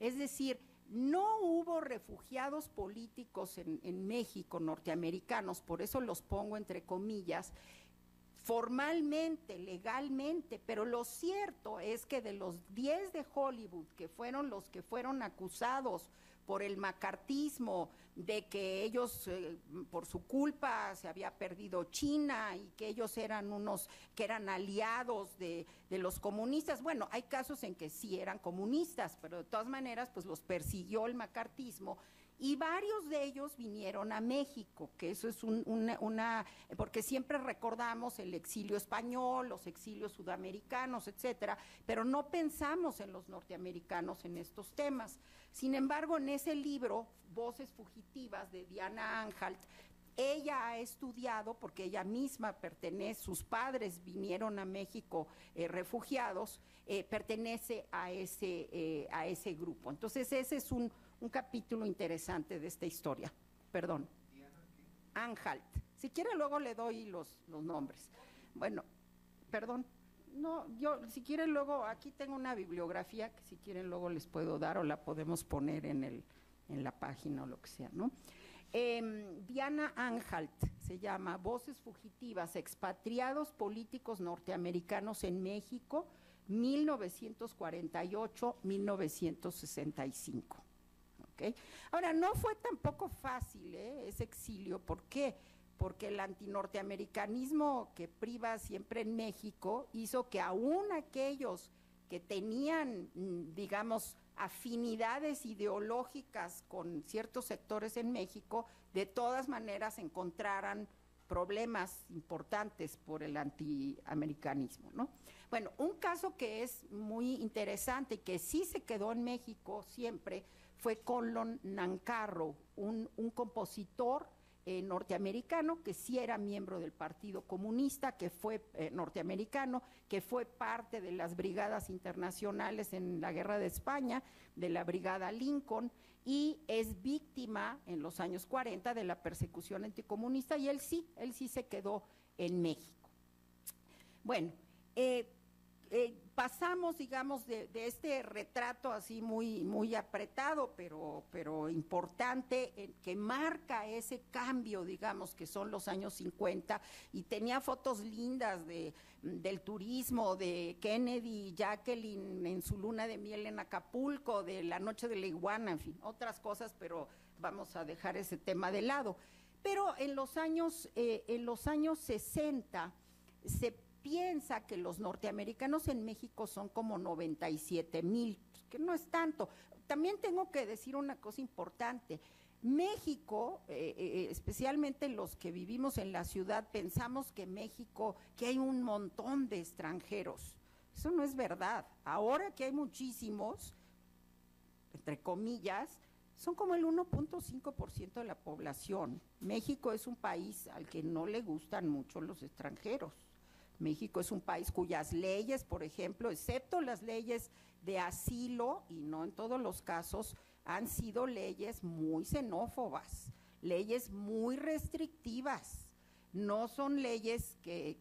Es decir, no hubo refugiados políticos en México, norteamericanos, por eso los pongo entre comillas, formalmente, legalmente, pero lo cierto es que de los 10 de Hollywood, que fueron los que fueron acusados por el macartismo, de que ellos, por su culpa, se había perdido China y que ellos eran unos, que eran aliados de los comunistas. Bueno, hay casos en que sí eran comunistas, pero de todas maneras, pues los persiguió el macartismo. Y varios de ellos vinieron a México, que eso es porque siempre recordamos el exilio español, los exilios sudamericanos, etcétera, pero no pensamos en los norteamericanos en estos temas. Sin embargo, en ese libro, Voces Fugitivas, de Diana Anhalt, ella ha estudiado, porque ella misma sus padres vinieron a México refugiados, pertenece a ese grupo. Entonces, ese es un capítulo interesante de esta historia. Perdón. Anhalt. Si quiere luego le doy los nombres. Bueno, perdón. No, si quieren luego, aquí tengo una bibliografía que si quieren luego les puedo dar o la podemos poner en la página o lo que sea, ¿no? Diana Anhalt se llama Voces Fugitivas, Expatriados Políticos Norteamericanos en México, 1948-1965. ¿Okay? Ahora, no fue tampoco fácil ese exilio. ¿Por qué? Porque el antinorteamericanismo que priva siempre en México hizo que aún aquellos que tenían, digamos, afinidades ideológicas con ciertos sectores en México, de todas maneras encontraran problemas importantes por el antiamericanismo, ¿no? Bueno, un caso que es muy interesante y que sí se quedó en México siempre fue Conlon Nancarrow, un compositor norteamericano que sí era miembro del Partido Comunista, que fue norteamericano, que fue parte de las brigadas internacionales en la Guerra de España, de la Brigada Lincoln, y es víctima en los años 40 de la persecución anticomunista, y él sí se quedó en México. Bueno, pasamos, digamos, de este retrato así muy apretado, pero importante, que marca ese cambio, digamos, que son los años 50, y tenía fotos lindas del turismo, de Kennedy y Jacqueline en su luna de miel en Acapulco, de la noche de la iguana, en fin, otras cosas, pero vamos a dejar ese tema de lado. Pero en los años 60 se piensa que los norteamericanos en México son como 97,000, que no es tanto. También tengo que decir una cosa importante. México, especialmente los que vivimos en la ciudad, pensamos que que hay un montón de extranjeros. Eso no es verdad. Ahora que hay muchísimos, entre comillas, son como el 1.5% de la población. México es un país al que no le gustan mucho los extranjeros. México es un país cuyas leyes, por ejemplo, excepto las leyes de asilo, y no en todos los casos, han sido leyes muy xenófobas, leyes muy restrictivas. No son leyes que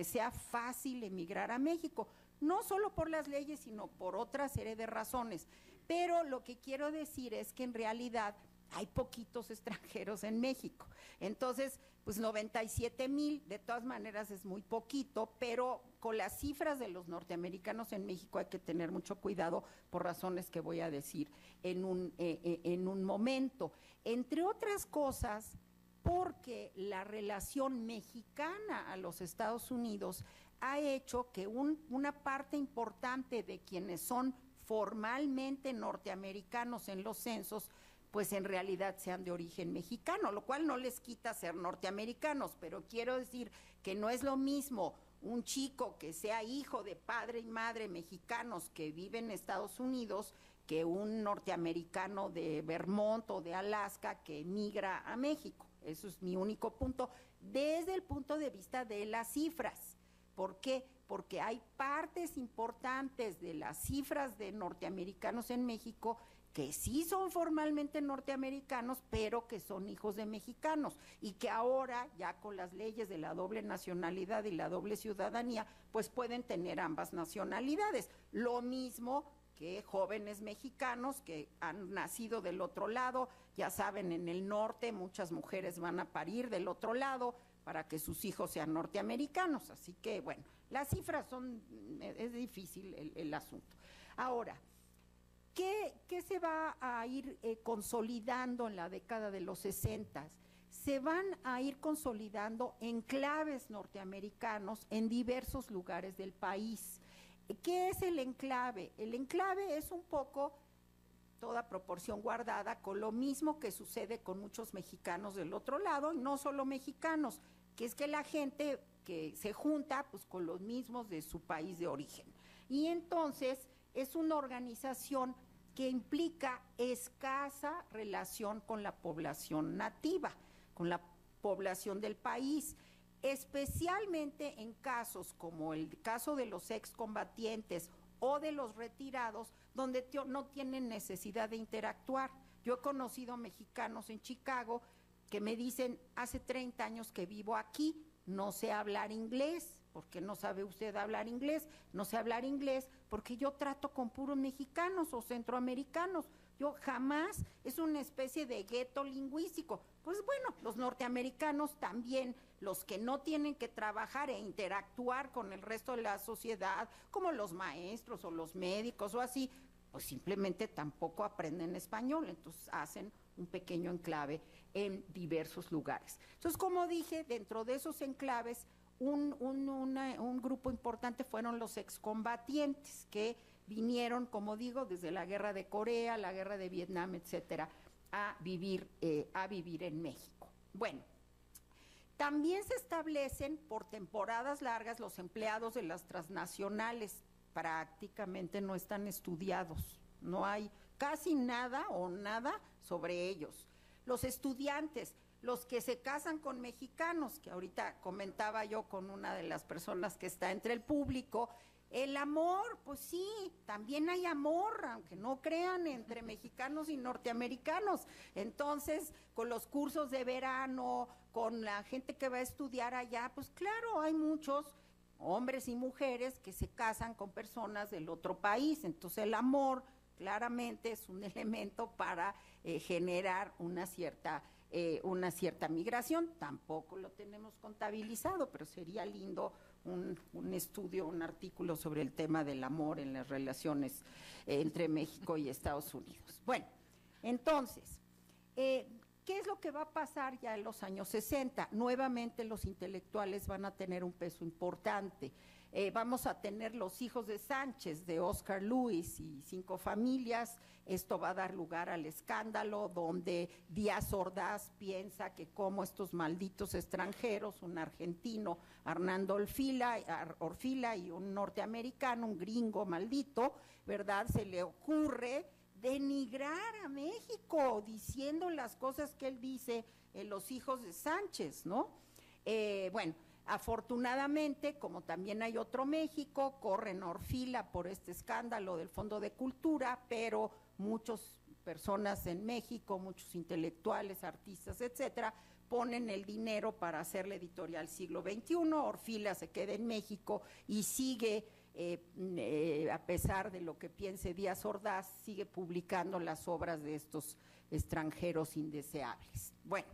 sea fácil emigrar a México, no solo por las leyes, sino por otra serie de razones. Pero lo que quiero decir es que en realidad hay poquitos extranjeros en México. Entonces, pues 97,000, de todas maneras es muy poquito, pero con las cifras de los norteamericanos en México hay que tener mucho cuidado por razones que voy a decir en un momento. Entre otras cosas, porque la relación mexicana a los Estados Unidos ha hecho que una parte importante de quienes son formalmente norteamericanos en los censos, pues en realidad sean de origen mexicano, lo cual no les quita ser norteamericanos, pero quiero decir que no es lo mismo un chico que sea hijo de padre y madre mexicanos que vive en Estados Unidos que un norteamericano de Vermont o de Alaska que emigra a México. Eso es mi único punto, desde el punto de vista de las cifras. ¿Por qué? Porque hay partes importantes de las cifras de norteamericanos en México que sí son formalmente norteamericanos, pero que son hijos de mexicanos, y que ahora, ya con las leyes de la doble nacionalidad y la doble ciudadanía, pues pueden tener ambas nacionalidades. Lo mismo que jóvenes mexicanos que han nacido del otro lado, ya saben, en el norte muchas mujeres van a parir del otro lado, para que sus hijos sean norteamericanos. Así que, bueno, las cifras es difícil el asunto. Ahora, ¿qué se va a ir consolidando en la década de los 60? Se van a ir consolidando enclaves norteamericanos en diversos lugares del país. ¿Qué es el enclave? El enclave es un poco, toda proporción guardada, con lo mismo que sucede con muchos mexicanos del otro lado, y no solo mexicanos, que es que la gente que se junta pues con los mismos de su país de origen. Y entonces es una organización que implica escasa relación con la población nativa, con la población del país, especialmente en casos como el caso de los excombatientes o de los retirados, donde no tienen necesidad de interactuar. Yo he conocido mexicanos en Chicago que me dicen, hace 30 años que vivo aquí, no sé hablar inglés. ¿Por qué no sabe usted hablar inglés? No sé hablar inglés porque yo trato con puros mexicanos o centroamericanos. Yo jamás, es una especie de gueto lingüístico. Pues bueno, los norteamericanos también, los que no tienen que trabajar e interactuar con el resto de la sociedad, como los maestros o los médicos o así, pues simplemente tampoco aprenden español, entonces hacen un pequeño enclave en diversos lugares. Entonces, como dije, dentro de esos enclaves, un grupo importante fueron los excombatientes que vinieron, como digo, desde la guerra de Corea, la guerra de Vietnam, etcétera, a vivir en México. Bueno, también se establecen por temporadas largas los empleados de las transnacionales, prácticamente no están estudiados, no hay casi nada o nada sobre ellos. Los estudiantes, los que se casan con mexicanos, que ahorita comentaba yo con una de las personas que está entre el público, el amor, pues sí, también hay amor, aunque no crean, entre mexicanos y norteamericanos. Entonces, con los cursos de verano, con la gente que va a estudiar allá, pues claro, hay muchos hombres y mujeres que se casan con personas del otro país. Entonces, el amor claramente es un elemento para generar una cierta migración. Tampoco lo tenemos contabilizado, pero sería lindo un estudio, un artículo sobre el tema del amor en las relaciones entre México y Estados Unidos. Bueno, entonces, ¿qué es lo que va a pasar ya en los años 60? Nuevamente los intelectuales van a tener un peso importante. Vamos a tener Los hijos de Sánchez, de Oscar Lewis y 5 familias. Esto va a dar lugar al escándalo donde Díaz Ordaz piensa que como estos malditos extranjeros, un argentino, Hernando Orfila, y un norteamericano, un gringo maldito, ¿verdad?, se le ocurre denigrar a México diciendo las cosas que él dice en Los hijos de Sánchez, ¿no? Bueno, afortunadamente, como también hay otro México, corren a Orfila por este escándalo del Fondo de Cultura, pero muchas personas en México, muchos intelectuales, artistas, etcétera, ponen el dinero para hacer la editorial Siglo XXI. Orfila se queda en México y sigue, a pesar de lo que piense Díaz Ordaz, sigue publicando las obras de estos extranjeros indeseables. Bueno,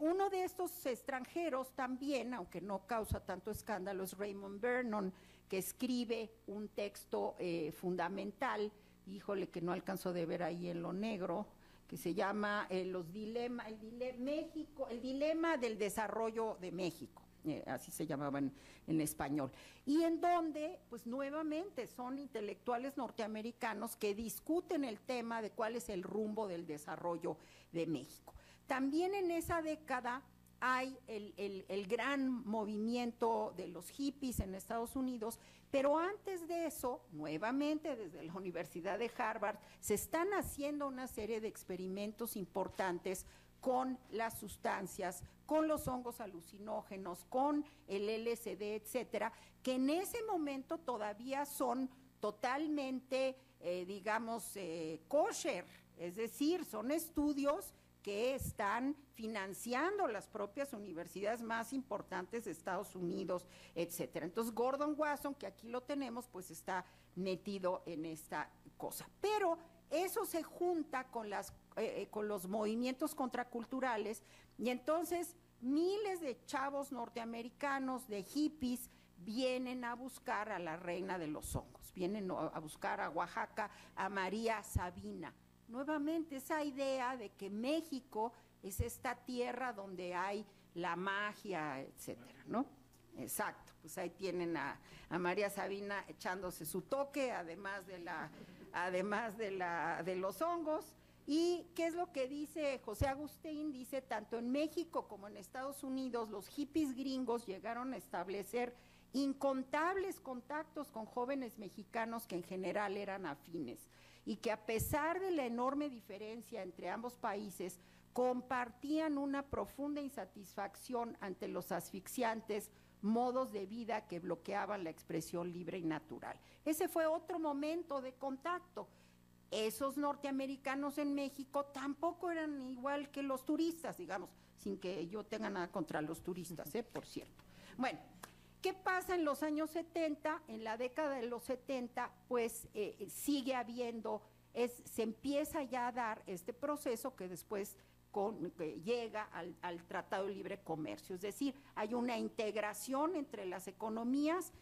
uno de estos extranjeros también, aunque no causa tanto escándalo, es Raymond Vernon, que escribe un texto fundamental, híjole, que no alcanzo de ver ahí en lo negro, que se llama el dilema del desarrollo de México, así se llamaba en español, y en donde, pues nuevamente, son intelectuales norteamericanos que discuten el tema de cuál es el rumbo del desarrollo de México. También en esa década hay el gran movimiento de los hippies en Estados Unidos, pero antes de eso, nuevamente desde la Universidad de Harvard, se están haciendo una serie de experimentos importantes con las sustancias, con los hongos alucinógenos, con el LSD, etcétera, que en ese momento todavía son totalmente, kosher, es decir, son estudios que están financiando las propias universidades más importantes de Estados Unidos, etcétera. Entonces, Gordon Wasson, que aquí lo tenemos, pues está metido en esta cosa. Pero eso se junta con los movimientos contraculturales, y entonces miles de chavos norteamericanos, de hippies, vienen a buscar a la reina de los hongos, vienen a buscar a Oaxaca, a María Sabina. Nuevamente esa idea de que México es esta tierra donde hay la magia, etcétera, ¿no? Exacto, pues ahí tienen a María Sabina echándose su toque, además de los hongos. ¿Y qué es lo que dice José Agustín? Dice, tanto en México como en Estados Unidos, los hippies gringos llegaron a establecer incontables contactos con jóvenes mexicanos que en general eran afines, y que a pesar de la enorme diferencia entre ambos países, compartían una profunda insatisfacción ante los asfixiantes modos de vida que bloqueaban la expresión libre y natural. Ese fue otro momento de contacto. Esos norteamericanos en México tampoco eran igual que los turistas, digamos, sin que yo tenga nada contra los turistas, por cierto. Bueno, ¿qué pasa en los años 70? En la década de los 70, pues sigue habiendo, se empieza ya a dar este proceso que después que llega al Tratado de Libre Comercio, es decir, hay una integración entre las economías.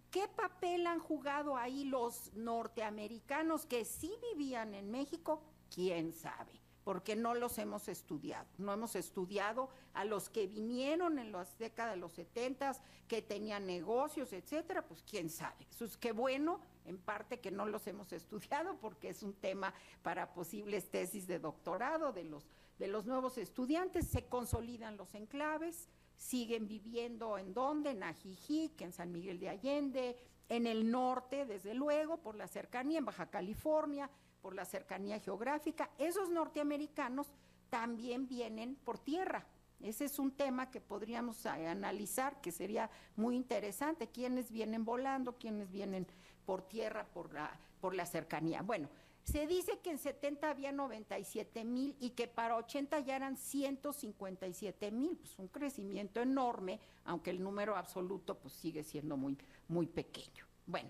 ¿Qué papel han jugado ahí los norteamericanos que sí vivían en México? ¿Quién sabe? Porque no los hemos estudiado. No hemos estudiado a los que vinieron en las décadas de los 70, que tenían negocios, etcétera, pues quién sabe. Eso es qué bueno, en parte que no los hemos estudiado, porque es un tema para posibles tesis de doctorado de los nuevos estudiantes. Se consolidan los enclaves, siguen viviendo ¿en dónde? En Ajijic, en San Miguel de Allende, en el norte, desde luego, por la cercanía, en Baja California, por la cercanía geográfica. Esos norteamericanos también vienen por tierra. Ese es un tema que podríamos analizar, que sería muy interesante. ¿Quiénes vienen volando? ¿Quiénes vienen por tierra, por la cercanía? Bueno, se dice que en 70 había 97,000 y que para 80 ya eran 157,000, pues un crecimiento enorme, aunque el número absoluto pues sigue siendo muy, muy pequeño. Bueno,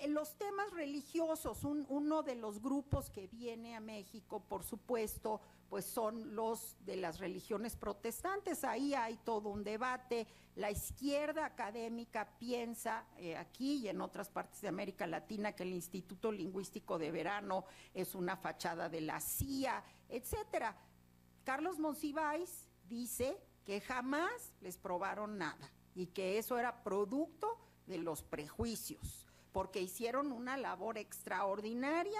los temas religiosos, uno de los grupos que viene a México, por supuesto, pues son los de las religiones protestantes. Ahí hay todo un debate. La izquierda académica piensa aquí y en otras partes de América Latina que el Instituto Lingüístico de Verano es una fachada de la CIA, etcétera. Carlos Monsiváis dice que jamás les probaron nada y que eso era producto de los prejuicios, porque hicieron una labor extraordinaria,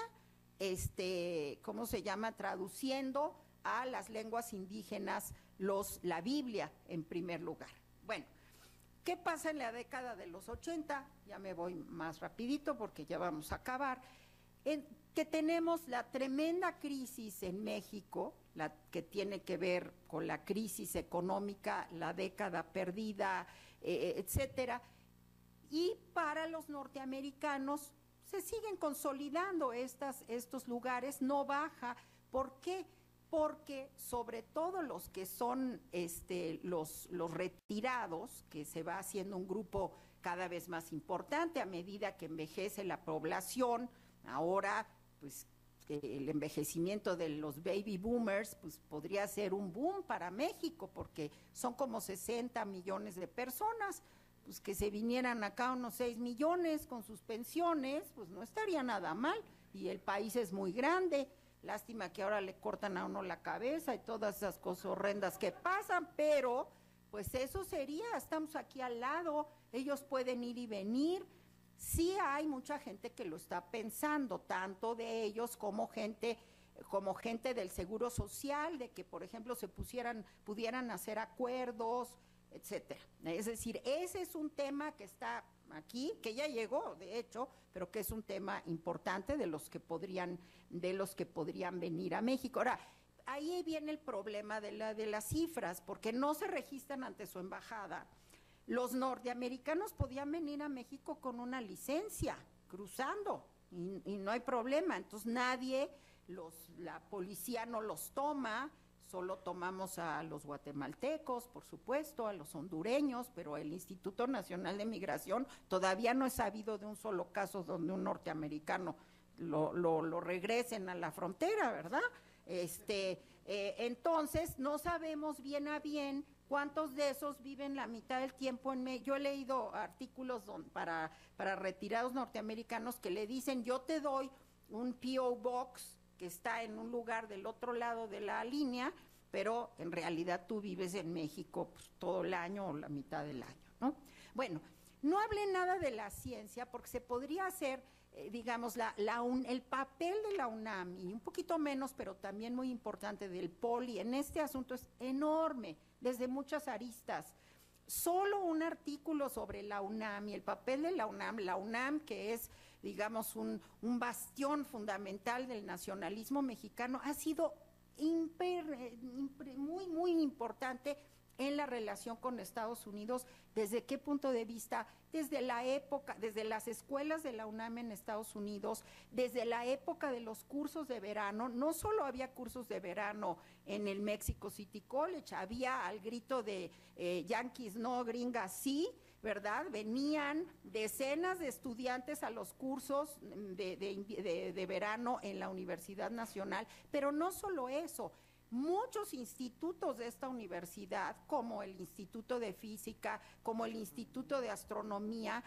¿cómo se llama?, traduciendo a las lenguas indígenas la Biblia en primer lugar. Bueno, ¿qué pasa en la década de los 80? Ya me voy más rapidito porque ya vamos a acabar. Que tenemos la tremenda crisis en México, que tiene que ver con la crisis económica, la década perdida, etcétera. Y para los norteamericanos se siguen consolidando estos lugares, no baja. ¿Por qué? Porque sobre todo los que son los retirados, que se va haciendo un grupo cada vez más importante a medida que envejece la población, ahora pues el envejecimiento de los baby boomers pues podría ser un boom para México, porque son como 60 millones de personas, pues que se vinieran acá unos 6 millones con sus pensiones, pues no estaría nada mal, y el país es muy grande. Lástima que ahora le cortan a uno la cabeza y todas esas cosas horrendas que pasan, pero pues eso sería, estamos aquí al lado, ellos pueden ir y venir. Sí hay mucha gente que lo está pensando, tanto de ellos como gente del Seguro Social, de que por ejemplo pudieran hacer acuerdos, etcétera. Es decir, ese es un tema que está aquí, que ya llegó, de hecho, pero que es un tema importante de los que podrían venir a México. Ahora, ahí viene el problema de las cifras, porque no se registran ante su embajada. Los norteamericanos podían venir a México con una licencia, cruzando, y no hay problema. Entonces la policía no los toma. Solo tomamos a los guatemaltecos, por supuesto, a los hondureños, pero el Instituto Nacional de Migración todavía no he sabido de un solo caso donde un norteamericano lo regresen a la frontera, ¿verdad? Entonces, no sabemos bien a bien cuántos de esos viven la mitad del tiempo en México. Yo he leído artículos para retirados norteamericanos que le dicen, yo te doy un P.O. Box que está en un lugar del otro lado de la línea, pero en realidad tú vives en México pues, todo el año o la mitad del año, ¿no? Bueno, no hablé nada de la ciencia porque se podría hacer, digamos, el papel de la UNAM y un poquito menos, pero también muy importante del POLI en este asunto es enorme, desde muchas aristas. Solo un artículo sobre la UNAM y el papel de la UNAM que es, digamos, un bastión fundamental del nacionalismo mexicano, ha sido muy, muy importante en la relación con Estados Unidos. ¿Desde qué punto de vista? Desde la época, desde las escuelas de la UNAM en Estados Unidos, desde la época de los cursos de verano. No solo había cursos de verano en el Mexico City College, había al grito de Yankees no, gringas sí, ¿verdad? Venían decenas de estudiantes a los cursos de verano en la Universidad Nacional, pero no solo eso. Muchos institutos de esta universidad, como el Instituto de Física, como el Instituto de Astronomía,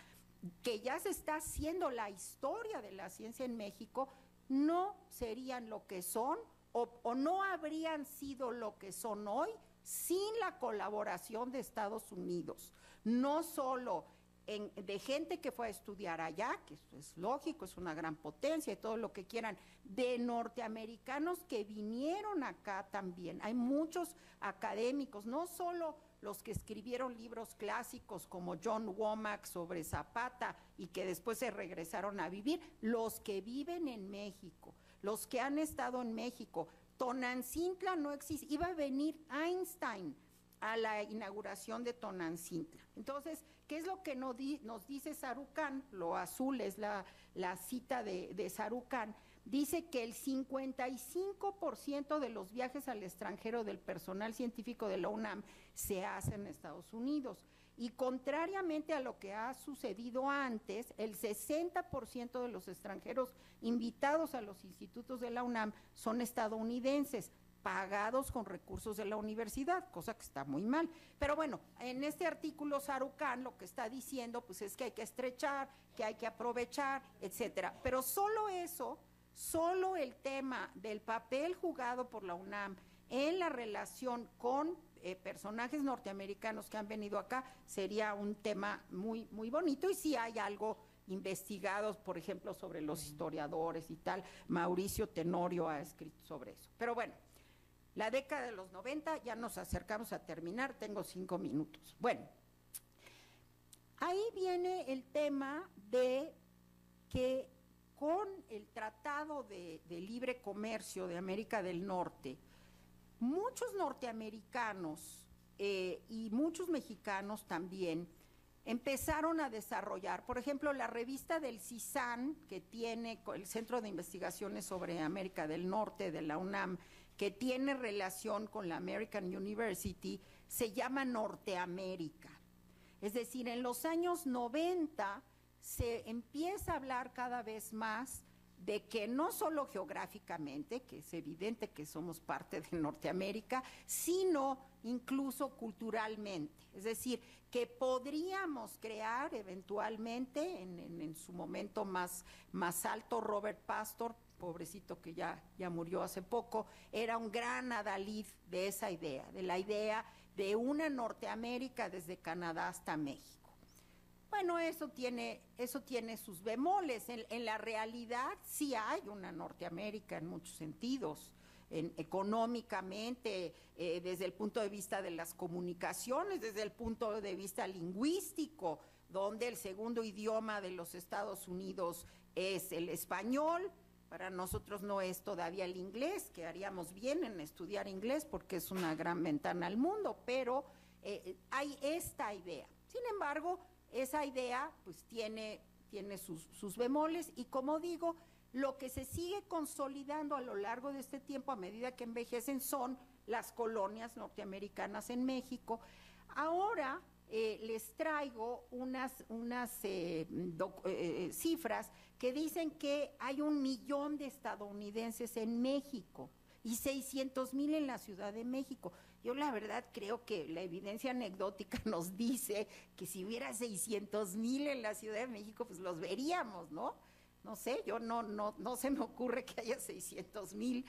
que ya se está haciendo la historia de la ciencia en México, no serían lo que son o no habrían sido lo que son hoy sin la colaboración de Estados Unidos. No solo de gente que fue a estudiar allá, que eso es lógico, es una gran potencia y todo lo que quieran, de norteamericanos que vinieron acá también. Hay muchos académicos, no solo los que escribieron libros clásicos como John Womack sobre Zapata y que después se regresaron a vivir, los que viven en México, los que han estado en México. Tonantzintla no existe, iba a venir Einstein a la inauguración de Tonantzintla. Entonces, ¿qué es lo que nos dice Sarucán? Lo azul es la cita de Sarucán. Dice que el 55% de los viajes al extranjero del personal científico de la UNAM se hacen en Estados Unidos. Y contrariamente a lo que ha sucedido antes, el 60% de los extranjeros invitados a los institutos de la UNAM son estadounidenses, pagados con recursos de la universidad, cosa que está muy mal. Pero bueno, en este artículo Sarucán lo que está diciendo pues es que hay que estrechar, que hay que aprovechar, etcétera. Pero solo eso, solo el tema del papel jugado por la UNAM en la relación con personajes norteamericanos que han venido acá sería un tema muy, muy bonito. Y si hay algo investigados, por ejemplo, sobre los historiadores y tal, Mauricio Tenorio ha escrito sobre eso. Pero bueno, la década de los 90, ya nos acercamos a terminar, tengo 5 minutos. Bueno, ahí viene el tema de que con el Tratado de Libre Comercio de América del Norte, muchos norteamericanos y muchos mexicanos también empezaron a desarrollar, por ejemplo, la revista del CISAN, que tiene el Centro de Investigaciones sobre América del Norte de la UNAM, que tiene relación con la American University, se llama Norteamérica. Es decir, en los años 90 se empieza a hablar cada vez más de que no solo geográficamente, que es evidente que somos parte de Norteamérica, sino incluso culturalmente. Es decir, que podríamos crear eventualmente, en su momento más alto, Robert Pastor, pobrecito que ya murió hace poco, era un gran adalid de esa idea, de la idea de una Norteamérica desde Canadá hasta México. Bueno, eso tiene sus bemoles. En la realidad sí hay una Norteamérica en muchos sentidos, económicamente, desde el punto de vista de las comunicaciones, desde el punto de vista lingüístico, donde el segundo idioma de los Estados Unidos es el español. Para nosotros no es todavía el inglés, que haríamos bien en estudiar inglés porque es una gran ventana al mundo, pero hay esta idea. Sin embargo, esa idea pues tiene sus bemoles y, como digo, lo que se sigue consolidando a lo largo de este tiempo a medida que envejecen son las colonias norteamericanas en México. Ahora les traigo unas cifras que dicen que hay 1 millón de estadounidenses en México, y 600,000 en la Ciudad de México. Yo la verdad creo que la evidencia anecdótica nos dice que si hubiera 600,000 en la Ciudad de México, pues los veríamos, ¿no? No sé, yo no se me ocurre que haya 600,000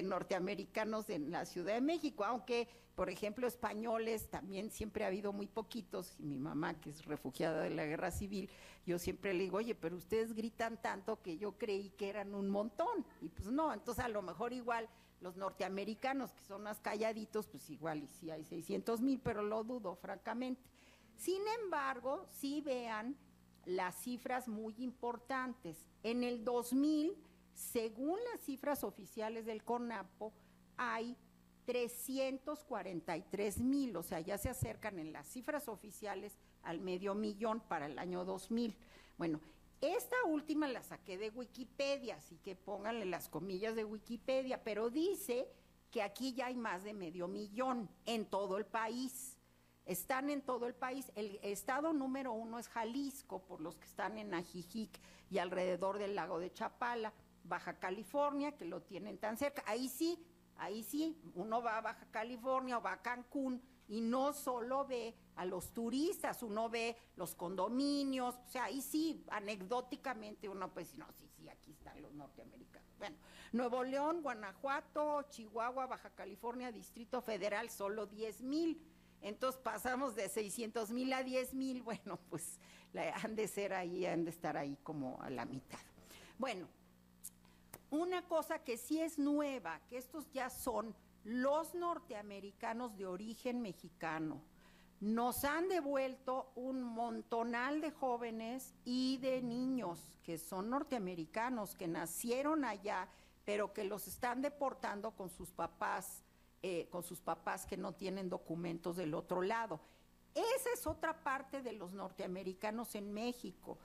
norteamericanos en la Ciudad de México, aunque, por ejemplo, españoles también siempre ha habido muy poquitos, y mi mamá, que es refugiada de la Guerra Civil, yo siempre le digo, oye, pero ustedes gritan tanto que yo creí que eran un montón, y pues no, entonces a lo mejor igual los norteamericanos, que son más calladitos, pues igual y sí hay 600,000, pero lo dudo, francamente. Sin embargo, sí vean las cifras muy importantes. En el 2000, según las cifras oficiales del CONAPO, hay 343,000, o sea, ya se acercan en las cifras oficiales al 500,000 para el año 2000. Bueno, esta última la saqué de Wikipedia, así que pónganle las comillas de Wikipedia, pero dice que aquí ya hay más de 500,000 en todo el país. Están en todo el país. El estado número 1 es Jalisco, por los que están en Ajijic y alrededor del lago de Chapala. Baja California, que lo tienen tan cerca. Ahí sí, uno va a Baja California o va a Cancún y no solo ve a los turistas, uno ve los condominios, o sea, ahí sí, anecdóticamente uno pues, no, sí, aquí están los norteamericanos. Bueno, Nuevo León, Guanajuato, Chihuahua, Baja California, Distrito Federal, solo 10,000. Entonces pasamos de 600,000 a 10,000, bueno, pues han de estar ahí como a la mitad. Bueno, una cosa que sí es nueva, que estos ya son los norteamericanos de origen mexicano. Nos han devuelto un montonal de jóvenes y de niños que son norteamericanos, que nacieron allá, pero que los están deportando con sus papás que no tienen documentos del otro lado. Esa es otra parte de los norteamericanos en México.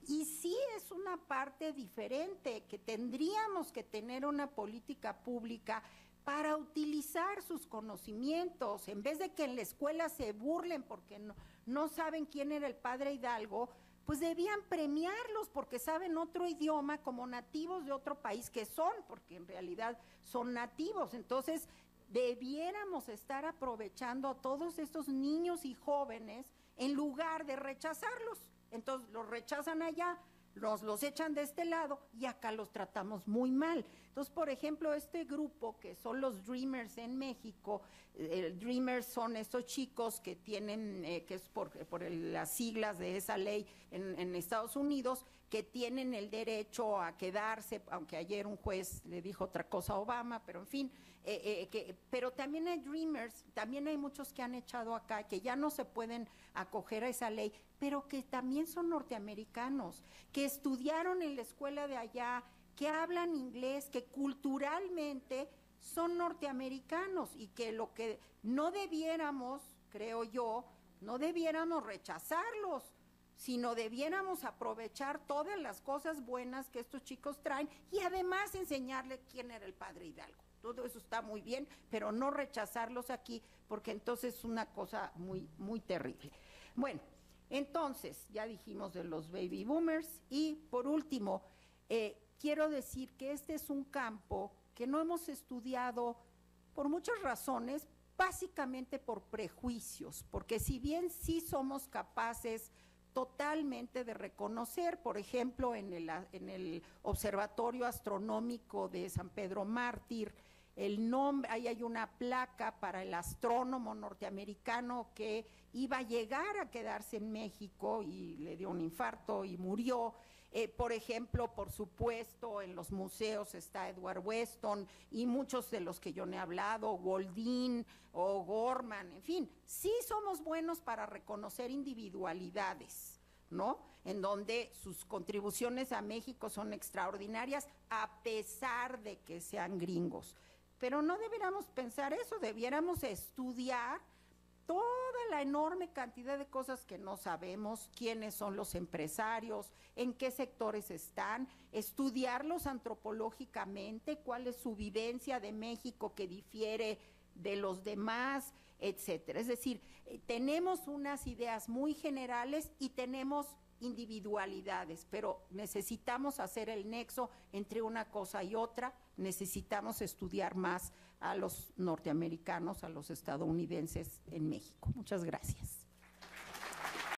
Y sí es una parte diferente, que tendríamos que tener una política pública para utilizar sus conocimientos, en vez de que en la escuela se burlen porque no saben quién era el padre Hidalgo, pues debían premiarlos porque saben otro idioma como nativos de otro país que son, porque en realidad son nativos. Entonces, debiéramos estar aprovechando a todos estos niños y jóvenes en lugar de rechazarlos. Entonces los rechazan allá, los echan de este lado y acá los tratamos muy mal. Entonces, por ejemplo, este grupo que son los Dreamers en México, Dreamers son estos chicos que tienen, que es por las siglas de esa ley en Estados Unidos, que tienen el derecho a quedarse, aunque ayer un juez le dijo otra cosa a Obama, pero en fin, pero también hay Dreamers, también hay muchos que han echado acá, que ya no se pueden acoger a esa ley, pero que también son norteamericanos, que estudiaron en la escuela de allá, que hablan inglés, que culturalmente son norteamericanos y que lo que no debiéramos, creo yo, no debiéramos rechazarlos, sino debiéramos aprovechar todas las cosas buenas que estos chicos traen y además enseñarle quién era el padre Hidalgo. Todo eso está muy bien, pero no rechazarlos aquí, porque entonces es una cosa muy, muy terrible. Bueno, entonces, ya dijimos de los baby boomers y por último, quiero decir que este es un campo que no hemos estudiado por muchas razones, básicamente por prejuicios, porque si bien sí somos capaces totalmente de reconocer, por ejemplo, en el Observatorio Astronómico de San Pedro Mártir, el nombre, ahí hay una placa para el astrónomo norteamericano que iba a llegar a quedarse en México y le dio un infarto y murió. Por ejemplo, por supuesto, en los museos está Edward Weston y muchos de los que yo no he hablado, Goldin o Gorman, en fin, sí somos buenos para reconocer individualidades, ¿no? En donde sus contribuciones a México son extraordinarias a pesar de que sean gringos. Pero no deberíamos pensar eso, debiéramos estudiar toda la enorme cantidad de cosas que no sabemos, quiénes son los empresarios, en qué sectores están, estudiarlos antropológicamente, cuál es su vivencia de México que difiere de los demás, etcétera. Es decir, tenemos unas ideas muy generales y tenemos individualidades, pero necesitamos hacer el nexo entre una cosa y otra, necesitamos estudiar más a los norteamericanos, a los estadounidenses en México. Muchas gracias.